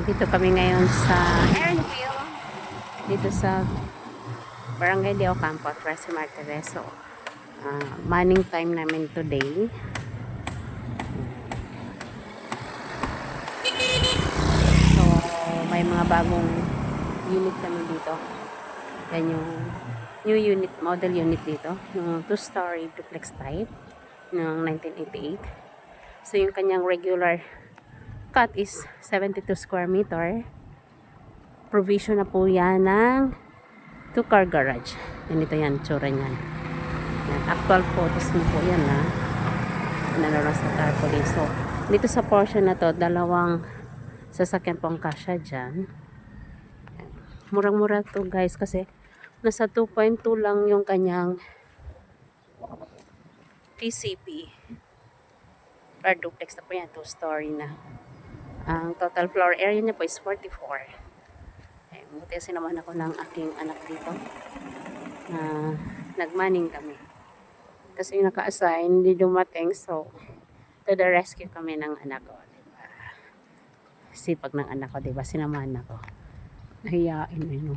Dito kami ngayon sa Ernville. Dito sa Barangay de Ocampo, Tres Martires. So, morning time namin today. So, may mga bagong unit kami dito. Yan yung new unit, model unit dito. Yung 2-story duplex type ng 1988. So, yung kanyang regular cut is 72 square meter. Provision na po yan ng 2-car garage. Ganito yan, tsura niyan. Yan, actual photos mo po yan na nalala sa tarpaulin. So, dito sa portion na to, dalawang sasakyan pong kasya dyan. Murang-mura to guys kasi nasa 2.2 lang yung kanyang TCP. Per duplex na po yan, 2-story na. Ang total floor area niya po is 44. Buti sinamahan ako ng aking anak dito. Nagmaning kami. Kasi yung naka-assign, hindi dumating. So, to the rescue kami ng anak ko. Diba? Sipag ng anak ko, diba? Sinamahan ako. Nahiyain.